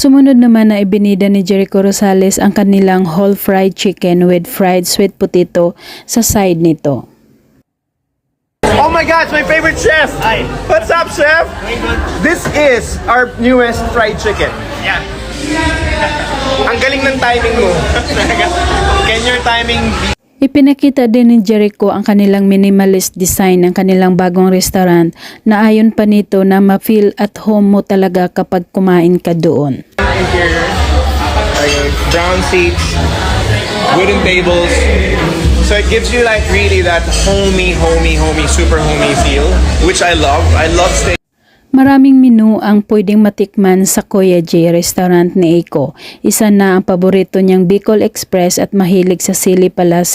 Sumunod naman na ibinida ni Jericho Rosales ang kanilang whole fried chicken with fried sweet potato sa side nito. Oh my gosh, my favorite chef! Hi. What's up, chef? This is our newest fried chicken. Yeah. Ang galing ng timing mo. Can your timing be... Ipinakita din ni Jericho ang kanilang minimalist design ng kanilang bagong restaurant na ayon pa nito na ma-feel at home mo talaga kapag kumain ka doon. Here, brown seats, wooden tables. So it gives you like really that homey, super homey feel, which I love. I love staying. Maraming menu ang pwedeng matikman sa Kuya J restaurant ni Eiko. Isa na ang paborito niyang Bicol Express at mahilig sa sili pala